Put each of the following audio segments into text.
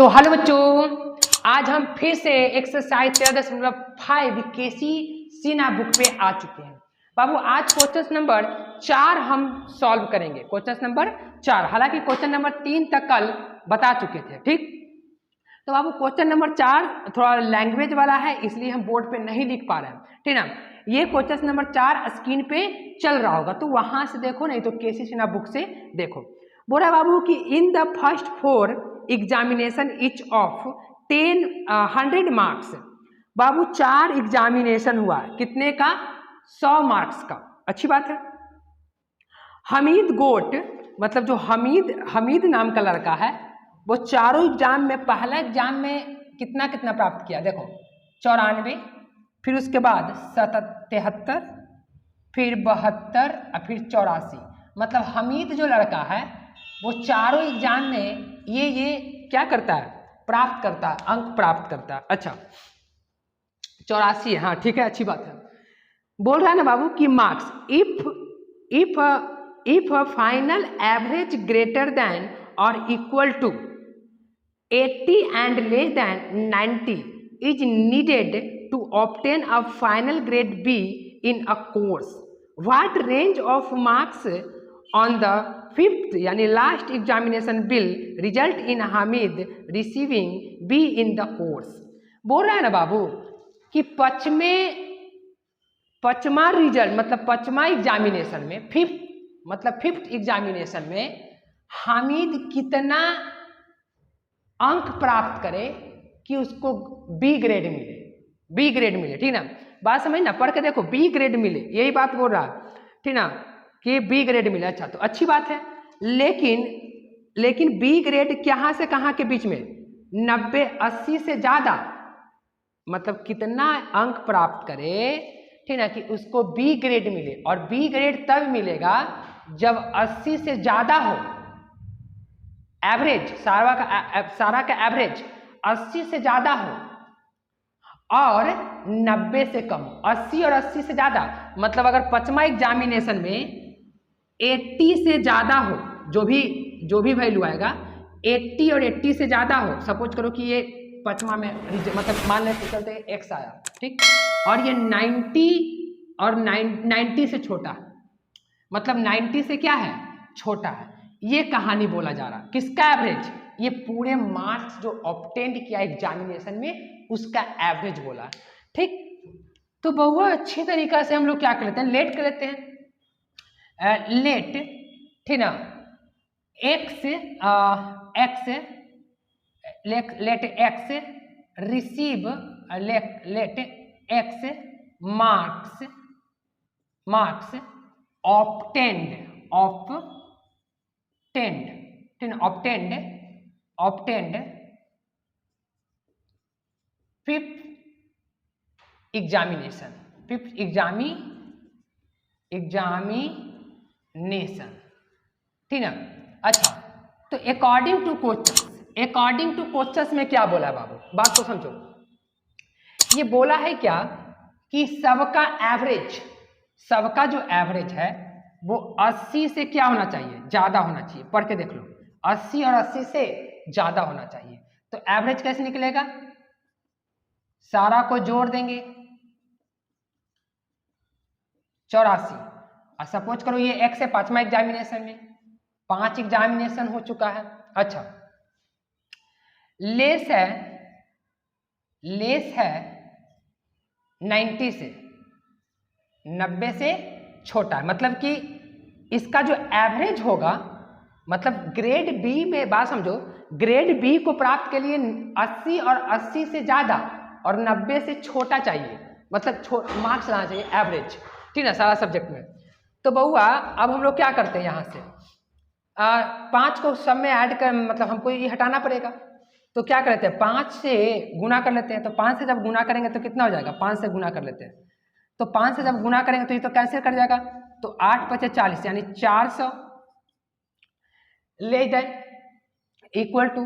तो हेलो बच्चों, आज हम फिर से एक्सरसाइज 13.5 केसी सिन्हा बुक पे आ चुके हैं। बाबू आज क्वेश्चन नंबर 4 हम सॉल्व करेंगे। क्वेश्चन नंबर 4, हालांकि क्वेश्चन नंबर 3 तक कल बता चुके थे। ठीक, तो बाबू क्वेश्चन नंबर 4 थोड़ा लैंग्वेज वाला है, इसलिए हम बोर्ड पे नहीं लिख पा रहे हैं। ठीक ना, ये क्वेश्चन नंबर 4 स्क्रीन पे चल रहा होगा, तो वहां से देखो, नहीं तो केसी सिन्हा बुक से देखो। बोला बाबू कि in the first 4 examination each of 100 marks. Babu 4 examination हुआ, कितने का? 100 मार्क्स का। अच्छी बात है। हमीद गोट, मतलब जो हमीद नाम का लड़का है, वो चारों एग्जाम में, पहला एग्जाम में कितना कितना प्राप्त किया देखो, 94, फिर उसके बाद 73, फिर 72 और फिर 84। मतलब हमीद जो लड़का है वो चारों एग्जाम में ये क्या करता है? प्राप्त करता है, अंक प्राप्त करता है। अच्छा 84, हाँ ठीक है, अच्छी बात है। बोल रहा है ना बाबू कि marks if final average greater than और equal to 80 and less than 90 is needed to obtain a final grade B in a course. What range of marks on the 5th यानी last examination will result in Hamid receiving B in the course? बोल रहा है ना बाबू कि पचमा result, मतलब पचमा examination में, fifth examination में हामिद कितना अंक प्राप्त करे कि उसको बी ग्रेड मिले। ठीक ना, बात समझ ना, पढ़ के देखो, बी ग्रेड मिले, यही बात बोल रहा है। ठीक ना, कि बी ग्रेड मिले। अच्छा, तो अच्छी बात है, लेकिन बी ग्रेड कहाँ से कहाँ के बीच में? 90-80 से ज्यादा, मतलब कितना अंक प्राप्त करे, ठीक ना, कि उसको बी ग्रेड मिले। और बी ग्रेड तब मिलेगा जब 80 से ज्यादा हो, एवरेज सारा का एवरेज 80 से ज्यादा हो और 90 से कम। 80 और 80 से ज्यादा मतलब अगर पचमा एग्जामिनेशन में 80 से ज्यादा हो, जो भी वैल्यू आएगा 80 और 80 से ज्यादा हो। सपोज करो कि ये पचमा में, मतलब मान लेते चलते एक्स आया, ठीक, और ये 90 और 90 से छोटा, मतलब 90 से क्या है? छोटा है। ये कहानी बोला जा रहा, किसका एवरेज? ये पूरे मार्क्स जो ऑब्टेंड किया एग्जामिनेशन में, उसका एवरेज बोला। ठीक, तो बहुत अच्छी तरीका से हम लोग क्या कर लेते हैं, लेट कर लेते हैं। लेट, ठीक ना, let X receive, let X marks obtained fifth examination, ठीक ना। अच्छा, तो अकॉर्डिंग टू क्वेश्चंस में क्या बोला है बाबू? बात को समझो। ये बोला है क्या कि सबका जो एवरेज है वो 80 से क्या होना चाहिए? ज्यादा होना चाहिए। पढ़ के देख लो, 80 और 80 से ज्यादा होना चाहिए। तो एवरेज कैसे निकलेगा? सारा को जोड़ देंगे, 84। और सपोज करो ये एक्स है, 5वां एग्जामिनेशन में, 5 एग्जामिनेशन हो चुका है। अच्छा, लेस है 90 से, 90 से छोटा है, मतलब कि इसका जो एवरेज होगा, मतलब ग्रेड बी में, बात समझो, ग्रेड बी को प्राप्त के लिए 80 और 80 से ज्यादा और 90 से छोटा चाहिए, मतलब मार्क्स लाना चाहिए एवरेज, ठीक ना, सारा सब्जेक्ट में। तो बउआ अब हम लोग क्या करते हैं, यहाँ से 5 को सब में ऐड कर, मतलब हमको ये हटाना पड़ेगा। तो क्या करते हैं, 5 से गुना कर लेते हैं। तो 5 से जब गुना करेंगे तो कितना हो जाएगा? 5 से गुना कर लेते हैं। तो 5 से जब गुना करेंगे तो ये तो कैंसिल कर जाएगा। तो 8 × 5 = 40, यानी 400 ले जाए इक्वल टू।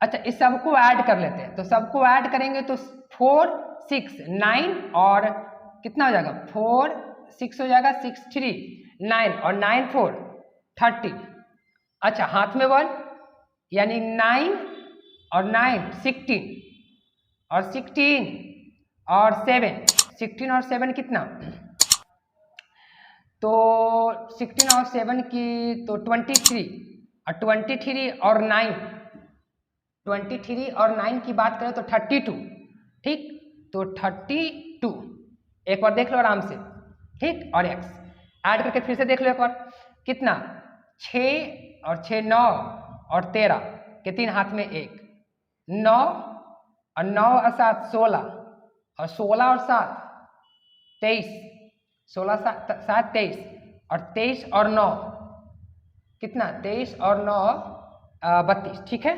अच्छा, इस सबको ऐड कर लेते हैं। तो सबको ऐड करेंगे तो 4 6 9 और कितना हो जाएगा? 4 6 हो जाएगा, 6 3 9 और 9 4 30। अच्छा, हाथ में 1 यानी 9 और 9 16 और 16 और 7 16 और 7 कितना, तो 16 और 7 की तो 23 और 23 और 9 23 और 9 की बात करें तो 32, ठीक, तो 32 एक बार देख लो आराम से, ठीक, और x ऐड करके फिर से देख लो एक बार कितना, 6 और 6 9 और 13 के 3 हाथ में 1, 9 और 9 और 7 16 और 16 और 7 23, 16 7 23 और 23 और 9 कितना, 23 और 9 32, ठीक है।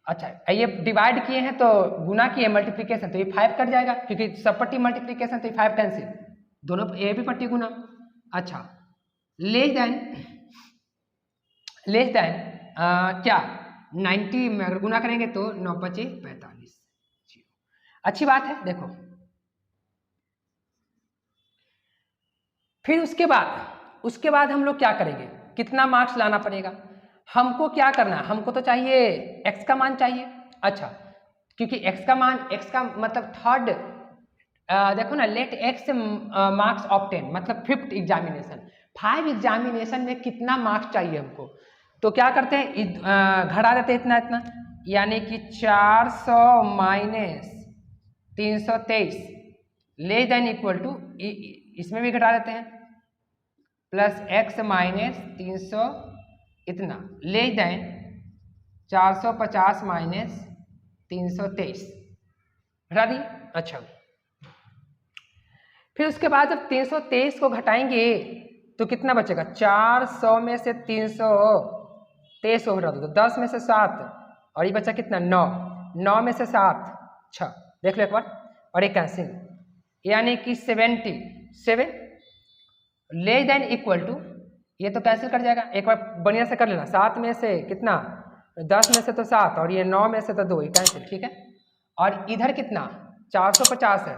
अच्छा ये डिवाइड किए हैं तो गुना किए मल्टीप्लिकेशन तो ये 5 कट जाएगा क्योंकि सब पट्टी मल्टीप्लिकेशन तो ये 5 10 से दोनों ये भी पट्टी गुना। अच्छा लेस देन क्या 90 में अगर गुना करेंगे तो 9 5 45। अच्छी बात है। देखो फिर उसके बाद हम लोग क्या करेंगे, कितना मार्क्स लाना पड़ेगा हमको, क्या करना है, हमको तो चाहिए x का मान चाहिए। अच्छा क्योंकि x का मतलब थर्ड, देखो ना, लेट x मार्क्स ऑब्टेन मतलब 5th एग्जामिनेशन, 5 एग्जामिनेशन में कितना मार्क्स चाहिए हमको, तो क्या करते हैं घटा देते हैं इतना, यानी कि 400 minus 323 less than equal to, इसमें भी घटा देते हैं, प्लस x माइनस 300 इतना लेस देन 450 माइनस 323 घटा दी। अच्छा फिर उसके बाद जब 323 को घटाएंगे तो कितना बचेगा, 400 में से 323 को घटा दो तो 10 में से 7 और ये बचा कितना 9 में से 7 6, देख लो एक बार, और एक कैंसिल, यानी कि 77 लेस देन इक्वल टू, ये तो कैंसिल कर जाएगा, एक बार बढ़िया से कर लेना, 7 में से कितना 10 में से तो 7 और ये 9 में से तो 2, ये कैंसिल, ठीक है। और इधर कितना 450 है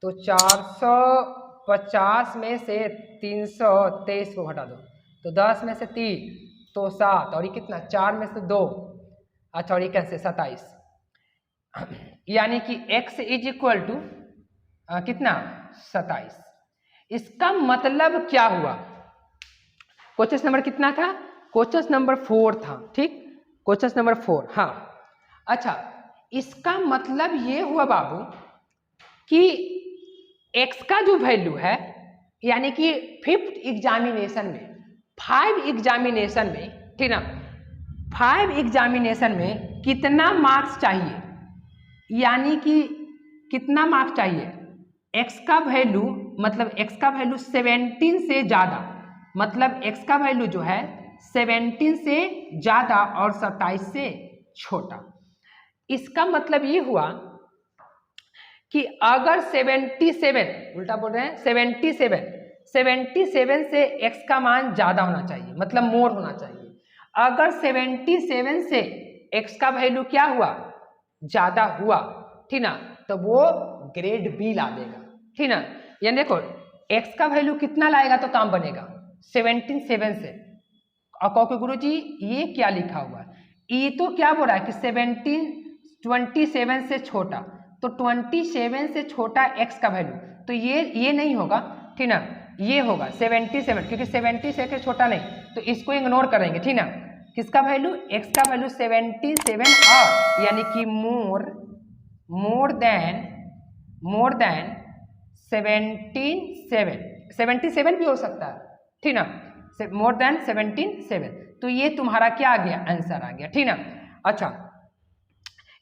तो 450 में से 323 को घटा दो तो 10 में से 3 तो 7 और ये कितना 4 में से 2, अच्छा और ये कैसे 27, यानी कि x इज इक्वल टू कितना 27। इसका मतलब क्या हुआ, क्वेश्चन नंबर कितना था, क्वेश्चन नंबर 4 था, ठीक, क्वेश्चन नंबर 4, हाँ। अच्छा इसका मतलब ये हुआ बाबू कि x का जो वैल्यू है, यानी कि 5th एग्जामिनेशन में 5 एग्जामिनेशन में, ठीक ना, 5 एग्जामिनेशन में कितना मार्क्स चाहिए, यानी कि कितना मार्क्स चाहिए, x का वैल्यू मतलब x का वैल्यू 17 से ज़्यादा, मतलब x का वैल्यू जो है 17 से ज़्यादा और 27 से छोटा। इसका मतलब ये हुआ कि अगर 77, उल्टा बोल रहे हैं, 77 से x का मान ज़्यादा होना चाहिए, मतलब मोर होना चाहिए। अगर 77 से x का वैल्यू क्या हुआ, ज़्यादा हुआ, ठीक ना, तो वो ग्रेड बी ला देगा, ठीक ना। यानी देखो x का वैल्यू कितना लाएगा तो काम बनेगा 77 से, और कहोगे गुरुजी ये क्या लिखा हुआ है, ये तो क्या बोल रहा है कि 27 से छोटा, तो 27 से छोटा x का वैल्यू, तो ये नहीं होगा, ठीक ना, ये होगा 77, क्योंकि 70 से छोटा नहीं, तो इसको इग्नोर करेंगे, ठीक ना। किसका वैल्यू, x का वैल्यू 77 और यानी कि मोर देन 77 भी हो सकता है, ठीक ना, मोर देन 77, तो ये तुम्हारा क्या आ गया, आंसर आ गया, ठीक ना। अच्छा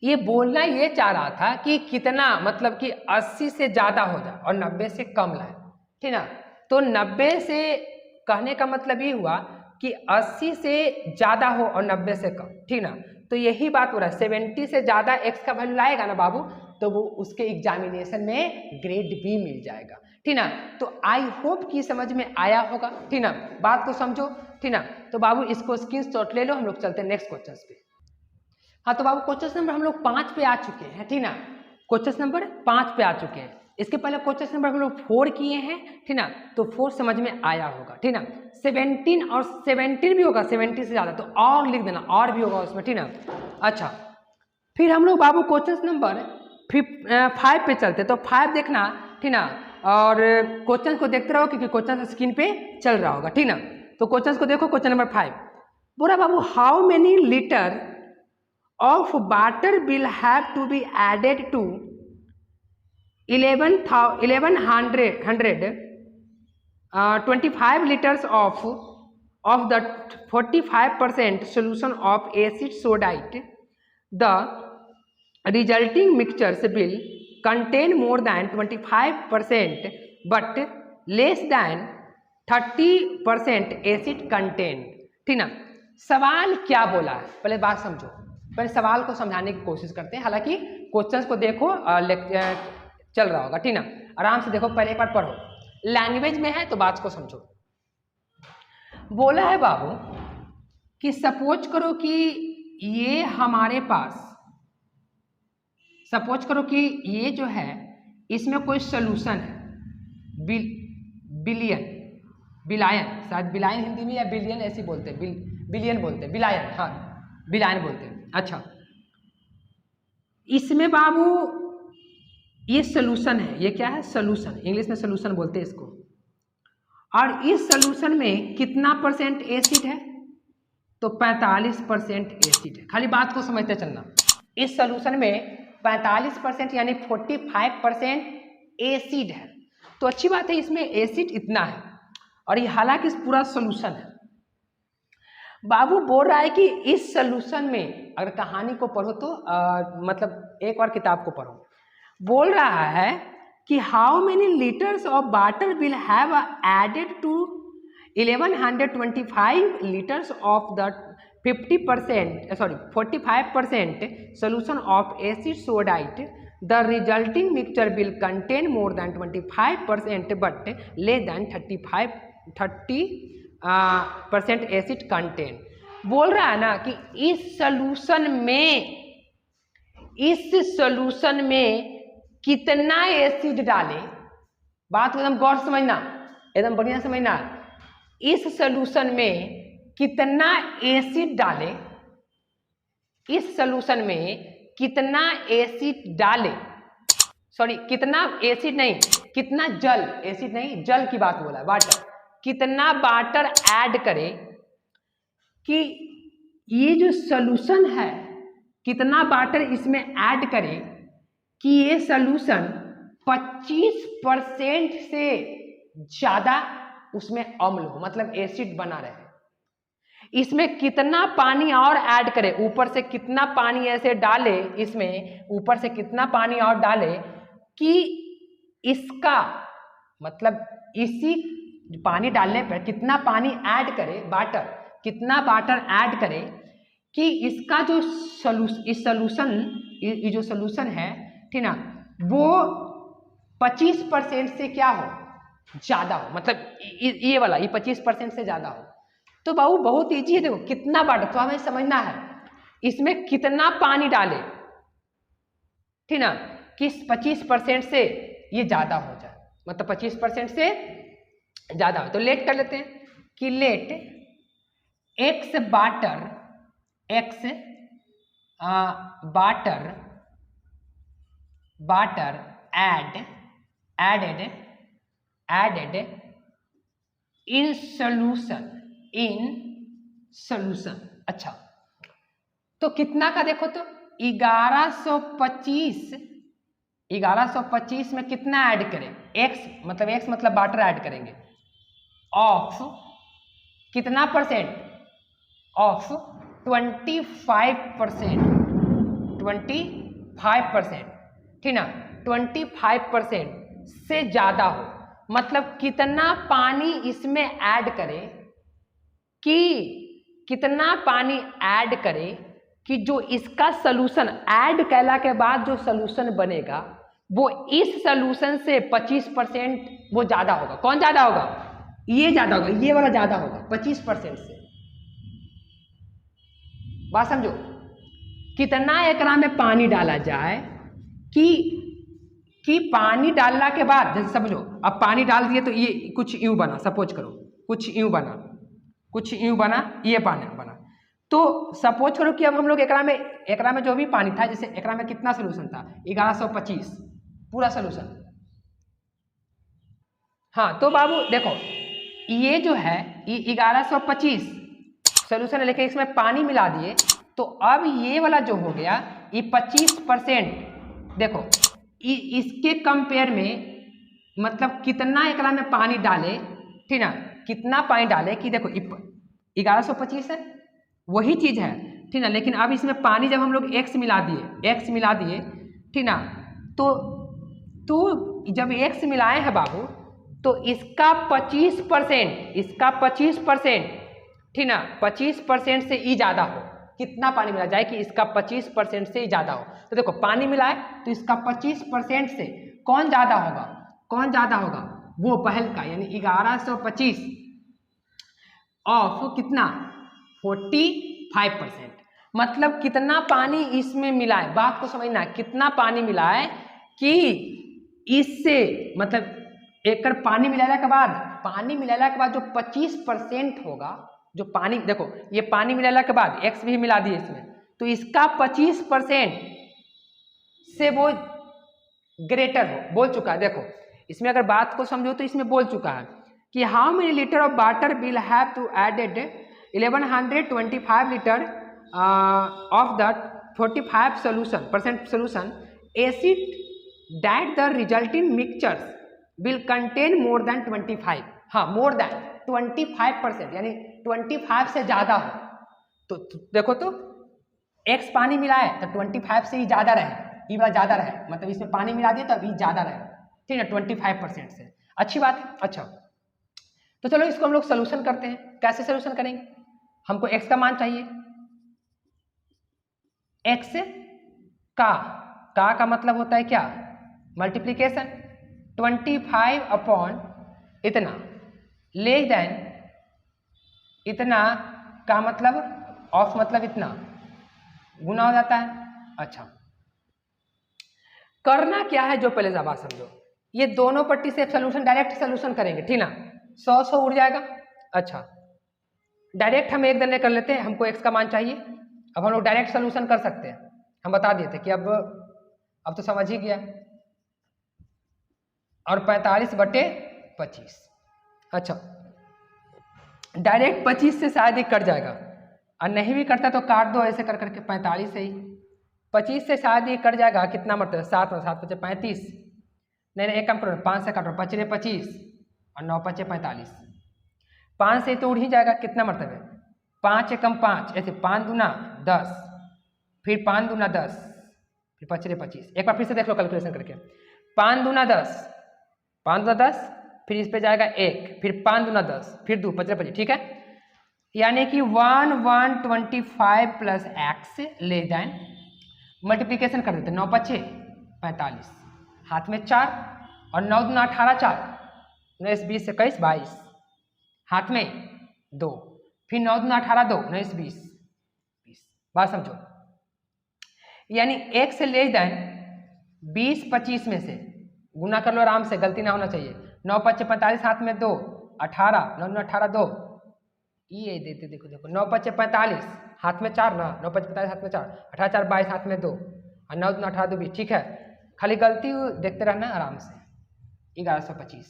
ये बोलना ये चाह रहा था कि कितना, मतलब कि 80 से ज़्यादा हो जाए और 90 से कम लाए, ठीक ना, तो 90 से कहने का मतलब ये हुआ कि 80 से ज़्यादा हो और 90 से कम, ठीक ना, तो यही बात हो रहा है, 70 से ज़्यादा x का वैल्यू लाएगा ना बाबू, तो वो उसके एग्जामिनेशन में ग्रेड बी मिल जाएगा, ठीक ना। तो आई होप कि समझ में आया होगा, ठीक ना, बात को समझो, ठीक ना। तो बाबू इसको स्क्रीनशॉट ले लो, हम लोग चलते हैं नेक्स्ट क्वेश्चन पे। हाँ तो बाबू क्वेश्चन नंबर हम लोग 5 पे आ चुके हैं, ठीक ना, क्वेश्चन नंबर 5 पे आ चुके हैं। इसके पहले क्वेश्चन नंबर हम लोग 4 किए हैं, ठीक ना, तो 4 समझ में आया होगा, ठीक ना। 17 और 17 भी होगा, 70 से ज़्यादा तो और लिख देना, और भी होगा उसमें, ठीक ना। अच्छा फिर हम लोग बाबू क्वेश्चन नंबर 5 पे चलते। तो 5 देखना, ठीक ना, और क्वेश्चन को देखते रहो क्योंकि क्वेश्चन स्क्रीन पे चल रहा होगा, ठीक ना। तो क्वेश्चन को देखो, क्वेश्चन नंबर 5 बोला बाबू how many litre of water will have to be added to 1125 liters of the 45% solution of acid sodite. The resulting mixtures will contain more than 25% but less than 30% acid content, ठीक ना। सवाल क्या बोला है, पहले बात समझो, पहले सवाल को समझाने की कोशिश करते हैं। हालांकि क्वेश्चंस को देखो, चल रहा होगा, ठीक ना, आराम से देखो, पहले एक बार पढ़ो, लैंग्वेज में है तो बात को समझो। बोला है बाबू कि सपोज करो कि ये हमारे पास, सपोज करो कि ये जो है इसमें कोई सोल्यूशन है, बिलायन, शायद बिलायन हिंदी में या बिलियन ऐसे बोलते हैं, बिलियन बोलते हैं, बिलायन, हाँ बिलायन बोलते हैं। अच्छा, इसमें बाबू ये सोल्यूशन है, ये क्या है, सोल्यूशन, इंग्लिश में सोल्यूशन बोलते हैं इसको। और इस सोल्यूशन में कितना परसेंट एसिड है, तो 45% एसिड है। खाली बात को समझते चलना, इस सोल्यूशन में 45% यानी 45% एसिड है। तो अच्छी बात है, इसमें एसिड इतना है और ये हालांकि इस पूरा सोल्यूशन है। बाबू बोल रहा है कि इस सोल्यूशन में, अगर कहानी को पढ़ो तो मतलब एक बार किताब को पढ़ो, बोल रहा है कि how many litres of water will have added to 1125 liters of the 45% solution of acid sodite. The resulting mixture will contain more than 25% but less than 30% acid content. बोल रहा है ना कि इस सोल्यूशन में कितना एसिड डाले, बात को एकदम गौर से समझना, एकदम बढ़िया समझना। इस सोल्यूशन में कितना एसिड डाले, इस सोल्यूशन में कितना एसिड डाले, सॉरी कितना एसिड नहीं, कितना जल, एसिड नहीं जल की बात बोला, वाटर, कितना वाटर ऐड करे कि ये जो सोल्यूशन है, कितना वाटर इसमें ऐड करे कि ये सोल्यूशन 25% से ज़्यादा उसमें अम्ल हो, मतलब एसिड बना रहे। इसमें कितना पानी और ऐड करे, ऊपर से कितना पानी ऐसे डाले, इसमें ऊपर से कितना पानी और डाले कि इसका मतलब इसी पानी डालने पर कितना पानी ऐड करे, वाटर, कितना वाटर ऐड करे कि इसका जो सोल्यूशन, ये जो सोल्यूशन है, ठीक ना, वो 25% से क्या हो, ज्यादा हो, मतलब ये वाला, ये 25% से ज्यादा हो। तो बाबू बहुत इजी है, देखो कितना वाटर, तो हमें समझना है इसमें कितना पानी डाले, ठीक ना, कि 25% से ये ज्यादा हो जाए, मतलब 25% से ज्यादा हो। तो लेट कर लेते हैं कि let X water, X water added in solution. अच्छा, तो कितना का देखो तो 1125 में कितना ऐड करें, x मतलब वाटर ऐड करेंगे, ऑफ कितना परसेंट, ऑफ 25%, ठीक ना, 25% से ज्यादा हो, मतलब कितना पानी इसमें ऐड करे, कि कितना पानी ऐड करे कि जो इसका सोल्यूशन ऐड कैला के बाद जो सोल्यूशन बनेगा वो इस सोल्यूशन से 25% वो ज्यादा होगा। कौन ज्यादा होगा, ये ज्यादा होगा, ये वाला ज्यादा होगा 25% से। बात समझो, कितना एकरा में पानी डाला जाए कि पानी डालने के बाद, जैसे समझो अब पानी डाल दिए तो ये कुछ यूं बना, सपोज करो कुछ यूं बना, ये पानी बना, तो सपोज करो कि अब हम लोग एकरा में जो भी पानी था, जैसे एकरा में कितना सोल्यूशन था 1125 पूरा सोल्यूशन। हाँ तो बाबू देखो ये जो है ये 1125 सोल्यूशन है, लेकिन इसमें पानी मिला दिए तो अब ये वाला जो हो गया ये 25%। देखो इसके कंपेयर में मतलब कितना एकरा में पानी डाले, ठीक ना, कितना पानी डाले कि देखो 1125 है वही चीज है, ठीक ना, लेकिन अब इसमें पानी जब हम लोग x मिला दिए, ठीक ना, तो जब x मिलाए हैं बाबू तो इसका 25%, ठीक ना, 25% से ही ज्यादा हो, कितना पानी मिला जाए कि इसका 25% से ही ज्यादा हो। तो देखो पानी मिलाए तो इसका 25% से कौन ज्यादा होगा, वो पहल का यानी 1125 ऑफ कितना 45%। मतलब कितना पानी इसमें मिलाए, बात को समझना, कितना पानी मिलाए कि इससे मतलब एक पानी मिलाने के बाद जो 25% होगा, जो पानी देखो ये पानी मिलाने के बाद x भी मिला दिए इसमें, तो इसका 25% से वो ग्रेटर हो, बोल चुका है। देखो इसमें अगर बात को समझो तो इसमें बोल चुका है कि how many litre of water will have to added 1125 litre of the 45% solution acid that the resulting mixtures will contain more than 25, हाँ more than 25% यानी 25 से ज्यादा हो। तो देखो तो x पानी मिलाए तो 25 से ही ज्यादा रहे, ये वाला ज्यादा रहे, मतलब इसमें पानी मिला दिए तो अभी ज्यादा रहे, ठीक है, 25% से। अच्छी बात है। अच्छा तो चलो इसको हम लोग सोल्यूशन करते हैं। कैसे सोल्यूशन करेंगे, हमको x का मान चाहिए, x का मतलब होता है क्या, मल्टीप्लीकेशन, 25 अपॉन इतना लेस देन इतना का मतलब ऑफ मतलब इतना गुना हो जाता है। अच्छा करना क्या है जो पहले जब समझो, ये दोनों पट्टी से सोल्यूशन डायरेक्ट सोल्यूशन करेंगे, ठीक ना, 100 उड़ जाएगा। अच्छा डायरेक्ट हम एक दिन कर लेते हैं, हमको x का मान चाहिए, अब हम लोग डायरेक्ट सोल्यूशन कर सकते हैं। हम बता दिए थे कि अब तो समझ ही गया, और 45/25। अच्छा डायरेक्ट 25 से शायद ही कट जाएगा, और नहीं भी कटता तो काट दो ऐसे कर करके 45 से ही, 25 से शायद ही कट जाएगा, कितना मतलब 7 और 7 × 5 = 35, नहीं एक काम करो 5 से काटो, 5 × 25 और 9 × 5 = 45, 5 से तो उड़ ही जाएगा, कितना मतलब है 5 × 5 ऐसे 5 दूना 10, फिर 5 दूना 10, फिर 5 × 25, एक बार फिर से देख लो कैलकुलेशन करके, 5 दूना 10, 5 दूना 10, फिर इस पे जाएगा 1, फिर 5 दूना 10, फिर 2 5 25, ठीक है, यानी कि 125 plus x less than multiplication कर देते, 9 × 5 = 45, हाथ में 4 और 9 दूना 18, 4 19 20 21 22, हाथ में 2, फिर 9 दूना 18 2 19 20 20, बात समझो, यानी x लेस देन 20 25 में से गुना कर लो आराम से, गलती ना होना चाहिए, 9 × 5 = 45, हाथ में 2 18, 9 दूना 18 2, ये देते देखो 9 × 5 = 45, हाथ में 4 ना, 9 × 5 = 45, हाथ में 4, 18 4 22, हाथ में 2 और 9 दूना 18 2 20, ठीक है, खाली गलती देखते रहना आराम से। 1125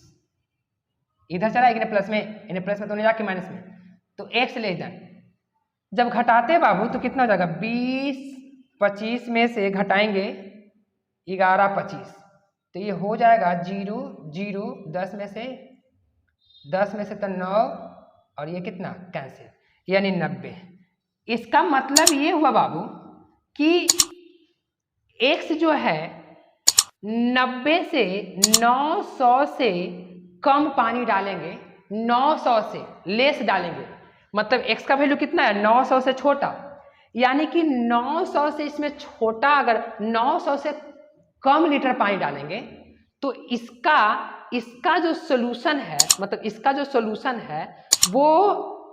इधर चला, इन्हें प्लस में तो नहीं जाके माइनस में, तो x लेस देन जब घटाते बाबू तो कितना हो जाएगा, 20 25 में से घटाएंगे 11 25, तो ये हो जाएगा 0 0, 10 में से तो 9 और ये कितना कैंसिल, यानी 90। इसका मतलब ये हुआ बाबू कि x जो है 90 से 900 से कम पानी डालेंगे, 900 से लेस डालेंगे, मतलब x का वैल्यू कितना है 900 से छोटा, यानी कि 900 से इसमें छोटा अगर 900 से कम लीटर पानी डालेंगे तो इसका जो सोल्यूशन है, मतलब इसका जो सोल्यूशन है वो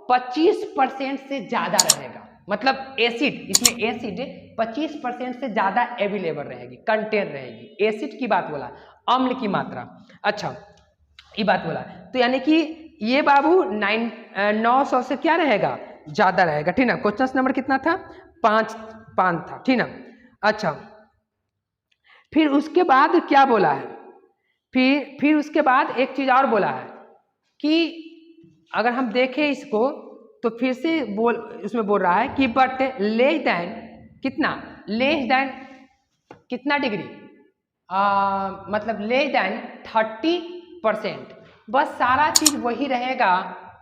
25% से ज्यादा रहेगा, मतलब एसिड, इसमें एसिड 25% से ज्यादा अवेलेबल रहेगी, कंटेन रहेगी, एसिड की बात बोला, अम्ल की मात्रा। अच्छा ये बात बोला, तो यानी कि ये बाबू 900 से क्या रहेगा ज्यादा रहेगा, ठीक ना। क्वेश्चन नंबर कितना था? 5 था, ठीक ना। अच्छा, फिर उसके बाद क्या बोला है? फिर उसके बाद एक चीज और बोला है कि अगर हम देखें इसको तो फिर से उसमें बोल रहा है कि बट लेस देन कितना, लेस देन कितना डिग्री, मतलब लेस देन 30%। बस सारा चीज वही रहेगा,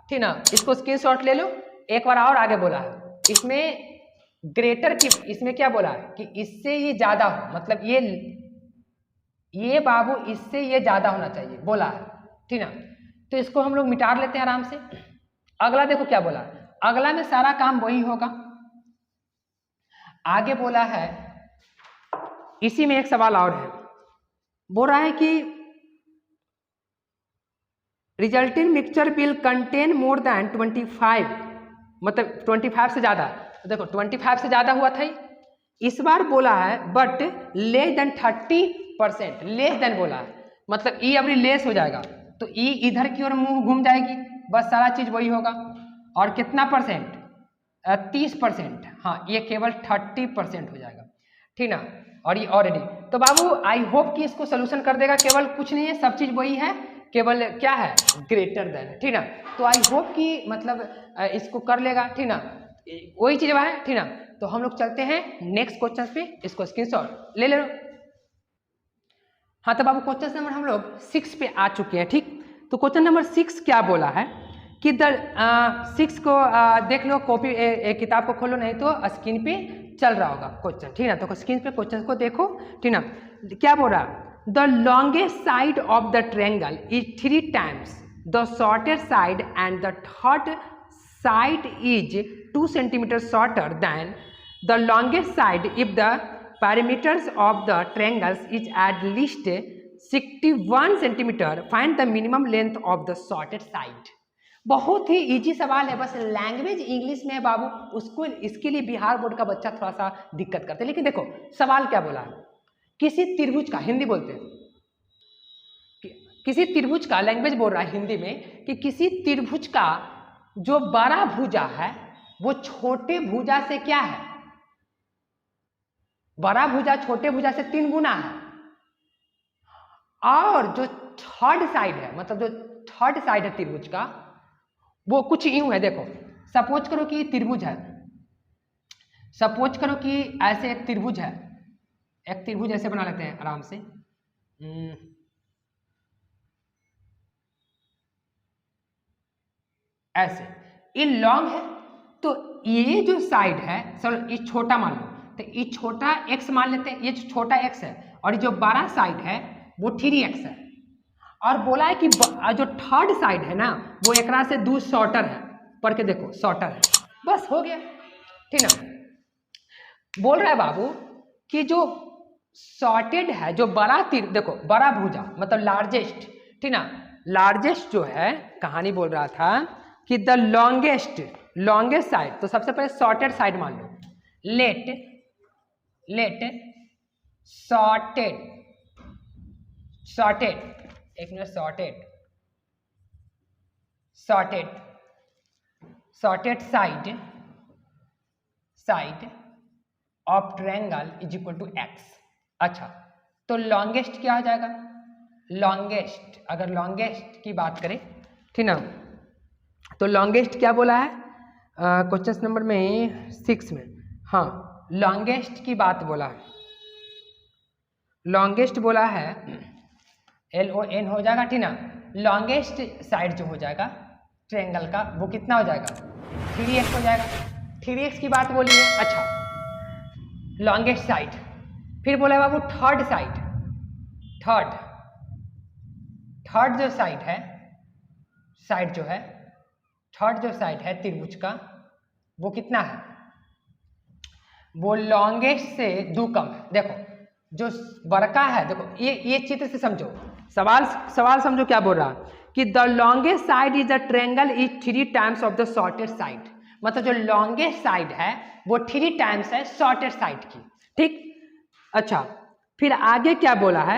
ठीक ना। इसको स्क्रीनशॉट ले लो। एक बार और आगे बोला है इसमें ग्रेटर की, इसमें क्या बोला है कि इससे ये ज्यादा हो, मतलब ये बाबू इससे ये ज्यादा होना चाहिए बोला है, ठीक ना। तो इसको हम लोग मिटा लेते हैं आराम से। अगला देखो क्या बोला, अगला में सारा काम वही होगा। आगे बोला है, इसी में एक सवाल और है, बोल रहा है कि resulting mixture will contain more than 25, मतलब 25 से ज्यादा। तो देखो 25 से ज्यादा हुआ था, इस बार बोला है but less than 30%, less than बोला है, मतलब ई अभी लेस हो जाएगा तो ई इधर की ओर मुंह घूम जाएगी, बस सारा चीज वही होगा। और कितना परसेंट? 30%, हाँ ये केवल 30% हो जाएगा, ठीक ना। और ये ऑलरेडी, तो बाबू आई होप कि इसको सोल्यूशन कर देगा, केवल कुछ नहीं है, सब चीज वही है, केवल क्या है, ग्रेटर देन, ठीक ना। तो आई होप कि मतलब इसको कर लेगा, ठीक ना, वही चीज है, ठीक ना। तो हम लोग चलते हैं नेक्स्ट क्वेश्चन पे, इसको स्क्रीनशॉट ले लो। हाँ तो बाबू क्वेश्चन नंबर हम लोग 6 पे आ चुके हैं, ठीक। तो क्वेश्चन नंबर 6 क्या बोला है कि 6 को देख लो, कॉपी किताब को खोलो, नहीं तो स्क्रीन पे चल रहा होगा क्वेश्चन, ठीक ना। तो स्क्रीन पे क्वेश्चन को देखो, ठीक ना। क्या बोल रहा, the longest side of the triangle is 3 times the shortest side and the third side is 2 centimeters shorter than the longest side if the perimeters of the triangles is at least 61 centimeter. Find the minimum length of the shortest side. बहुत ही easy सवाल है, बस language English में है बाबू, उसको इसके लिए Bihar board का बच्चा थोड़ा सा दिक्कत करते हैं। लेकिन देखो सवाल क्या बोला है, किसी त्रिभुज का, हिंदी बोलते हैं, किसी त्रिभुज का, लैंग्वेज बोल रहा है हिंदी में कि किसी त्रिभुज का जो बड़ा भुजा है वो छोटे भुजा से क्या है, बड़ा भुजा छोटे भुजा से 3 गुना है, और जो थर्ड साइड है, मतलब जो थर्ड साइड है त्रिभुज का, वो कुछ यूं है। देखो सपोज करो कि त्रिभुज है, सपोज करो कि ऐसे एक त्रिभुज है, एक त्रिभुज ऐसे बना लेते हैं आराम से, ऐसे, ये लॉन्ग है, तो ये जो साइड है, चलो ये छोटा मान लो, तो ये छोटा x मान लेते हैं, ये जो छोटा x है, और ये जो बड़ा साइड है वो 3x है। और बोला है कि जो थर्ड साइड है ना वो एकरा से 2 शॉर्टर है, पढ़ के देखो शॉर्टर है, बस हो गया, ठीक ना। बोल रहा है बाबू कि जो शॉर्टेड है, जो बड़ा तीर, देखो बड़ा भुजा मतलब लार्जेस्ट, ठीक ना, लार्जेस्ट जो है, कहानी बोल रहा था कि द लॉन्गेस्ट साइड, तो सबसे पहले शॉर्टेड साइड मान लो, लेट शॉर्टेड, एक minute, shorted side of triangle is equal to x। अच्छा, तो लॉन्गेस्ट क्या हो जाएगा, लॉन्गेस्ट, अगर लॉन्गेस्ट की बात करें, ठीक ना, तो लॉन्गेस्ट क्या बोला है क्वेश्चन नंबर में 6 में, हाँ लॉन्गेस्ट की बात बोला है, लॉन्गेस्ट बोला है LON हो जाएगा, ठीक ना। लॉन्गेस्ट साइड जो हो जाएगा ट्रायंगल का वो कितना हो जाएगा, 3x हो जाएगा, 3x की बात बोली है। अच्छा, लॉन्गेस्ट साइड, फिर बोला है बाबू थर्ड साइड, थर्ड जो साइड है, साइड जो है, थर्ड जो साइड है त्रिभुज का वो कितना है, वो लॉन्गेस्ट से 2 कम है। देखो जो बड़का है, देखो ये चित्र से समझो, सवाल समझो क्या बोल रहा कि the longest side is the triangle is 3 times of the shortest side, मतलब जो लॉन्गेस्ट साइड है वो 3 times है शॉर्टेस्ट साइड की, ठीक। अच्छा, फिर आगे क्या बोला है,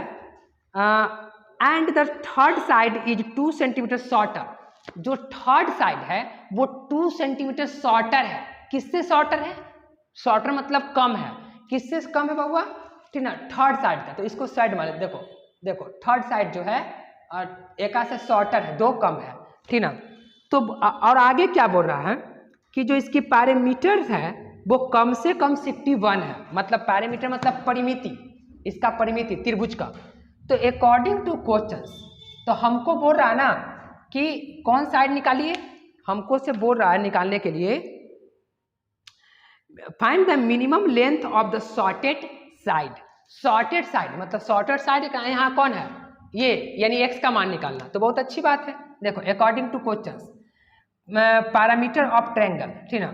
and the third side is 2 centimeters shorter, जो थर्ड साइड है वो 2 सेंटीमीटर शॉर्टर है। किससे शॉर्टर है? शॉर्टर मतलब कम है। किससे कम है बाबुआ? ठीक ना, थर्ड साइड का। तो इसको साइड मान, देखो देखो थर्ड साइड जो है एक से शॉर्टर है, 2 कम है, ठीक ना। तो और आगे क्या बोल रहा है कि जो इसकी पैरामीटर्स है वो कम से कम 61 है। मतलब पैरामीटर मतलब परिमिति, इसका परिमिति त्रिभुज का। तो अकॉर्डिंग टू क्वेश्चंस, तो हमको बोल रहा है ना कि कौन साइड निकालिए, हमको से बोल रहा है निकालने के लिए find the minimum length of the shorted side. Shorted side मतलब शॉर्टेड साइड यहाँ कौन है? ये, यानी एक्स का मान निकालना। तो बहुत अच्छी बात है। देखो according two questions, parameter of triangle, ठीक ना,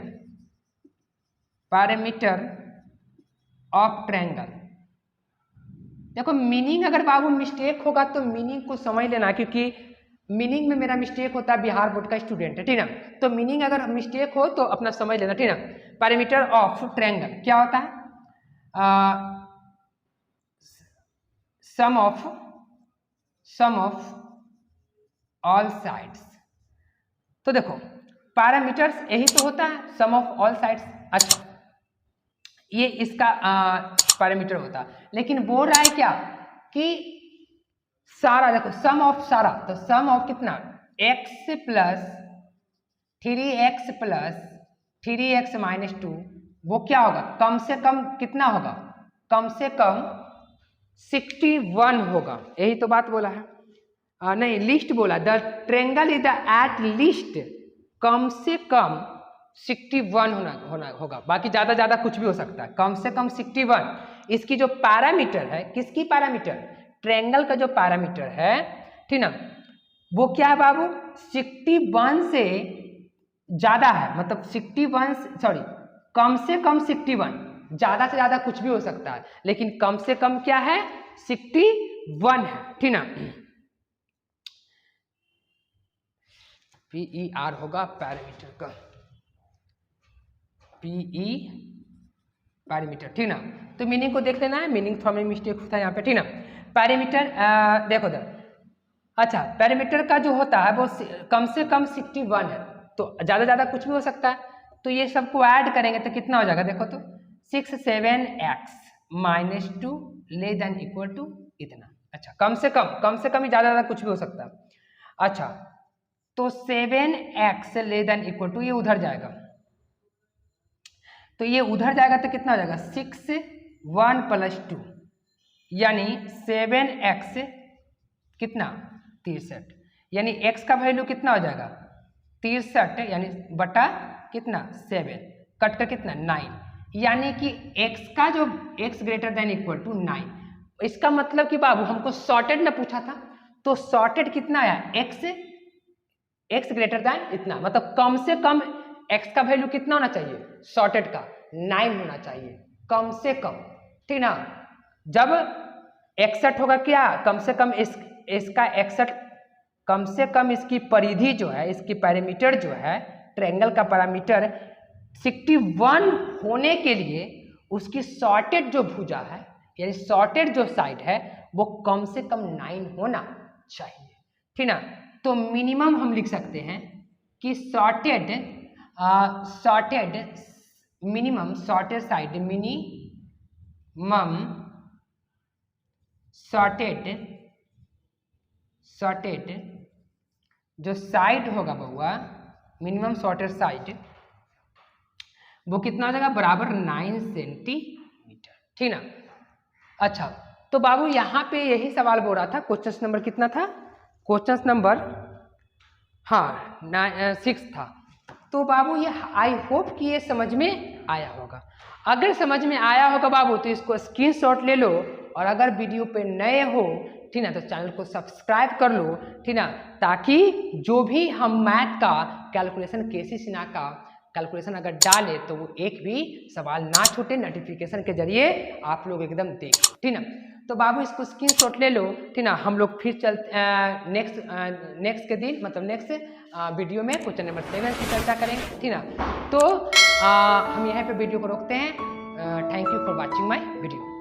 पैरामीटर ऑफ ट्रायंगल। देखो मीनिंग अगर बाबू मिस्टेक होगा तो मीनिंग को समझ लेना, क्योंकि मीनिंग में मेरा मिस्टेक होता है, बिहार बोर्ड का स्टूडेंट है, ठीक ना। तो मीनिंग अगर मिस्टेक हो तो अपना समझ लेना, ठीक ना। पैरामीटर ऑफ ट्रायंगल क्या होता है? सम ऑफ ऑल साइड्स। तो देखो पैरामीटर्स यही तो होता है, सम ऑफ ऑल साइड्स। अच्छा, ये इसका पैरामीटर होता है। लेकिन बोल रहा है क्या कि सारा, देखो सम ऑफ सारा, तो सम ऑफ कितना? x plus 3x plus 3x minus 2, वो क्या होगा? कम से कम कितना होगा? कम से कम 61 होगा। यही तो बात बोला है। नहीं, लिस्ट बोला, the triangle is the at least, कम से कम 61 होगा। बाकी ज्यादा कुछ भी हो सकता है, कम से कम 61। इसकी जो पैरामीटर है, किसकी पैरामीटर? ट्रायंगल का जो पैरामीटर है, ठीक ना, वो क्या है बाबू? 61 से ज्यादा है। मतलब 61, सॉरी, कम से कम 61, ज्यादा से ज्यादा कुछ भी हो सकता है, लेकिन कम से कम क्या है? 61 है, ठीक ना। PER होगा पैरामीटर का, PE पैरामीटर, ठीक ना। तो मीनिंग को देख लेना है, मीनिंग थोड़ा में मिस्टेक होता है यहाँ पे, ठीक ना। पैरामीटर देखो इधर, अच्छा पैरामीटर का जो होता है वो कम से कम 61 है, तो ज्यादा कुछ भी हो सकता है। तो ये सबको ऐड करेंगे तो कितना हो जाएगा? देखो तो 6 7x minus 2 less than equal to इतना। अच्छा, कम से कम ही ज्यादा कुछ भी हो सकता है। अच्छा, तो 7x less than equal to, ये उधर जाएगा, तो ये उधर जाएगा तो कितना हो जाएगा? 6 1 प्लस 2, यानी 7x कितना? 63, यानी x का वैल्यू कितना हो जाएगा? 63, यानी बटा कितना? 7, कट कर कितना? 9, यानी कि x का जो x greater than equal to 9। इसका मतलब कि बाबू हमको शॉर्टेड ना पूछा था, तो शॉर्टेड कितना आया? x ग्रेटर देन इतना, मतलब कम से कम x का वैल्यू कितना होना चाहिए? शॉर्टेड का 9 होना चाहिए, कम से कम, ठीक ना। जब 61 होगा क्या? कम से कम इसका 61, कम से कम इसकी परिधि जो है, इसकी पैरामीटर जो है, ट्रायंगल का पैरामीटर 61 होने के लिए उसकी शॉर्टेड जो भुजा है, यानी शॉर्टेड जो साइड है, वो कम से कम 9 होना चाहिए, ठीक ना। तो मिनिमम हम लिख सकते हैं कि shorted minimum shorted side, minimum shorted जो साइड होगा बउआ, मिनिमम शॉर्टेड साइड, वो कितना हो जाएगा? बराबर 9 सेंटीमीटर, ठीक ना। अच्छा, तो बाबू यहाँ पे यही सवाल बोल रहा था। क्वेश्चन नंबर कितना था? क्वेश्चन नंबर 6 था। तो बाबू ये आई होप कि ये समझ में आया होगा। अगर समझ में आया होगा बाबू तो इसको स्क्रीनशॉट ले लो, और अगर वीडियो पे नए हो, ठीक ना, तो चैनल को सब्सक्राइब कर लो, ठीक ना, ताकि जो भी हम मैथ का कैलकुलेशन, केसी सिन्हा का कैलकुलेशन अगर डाले तो वो एक भी सवाल ना छूटे, नोटिफिकेशन के जरिए आप लोग एकदम देखें, ठीक ना। तो बाबू इसको स्क्रीनशॉट ले लो, ठीक ना। हम लोग फिर नेक्स्ट के दिन, मतलब नेक्स्ट वीडियो में क्वेश्चन नंबर 7 की चर्चा करेंगे, ठीक ना। तो हम यहाँ पे वीडियो को रोकते हैं। Thank you for watching my video.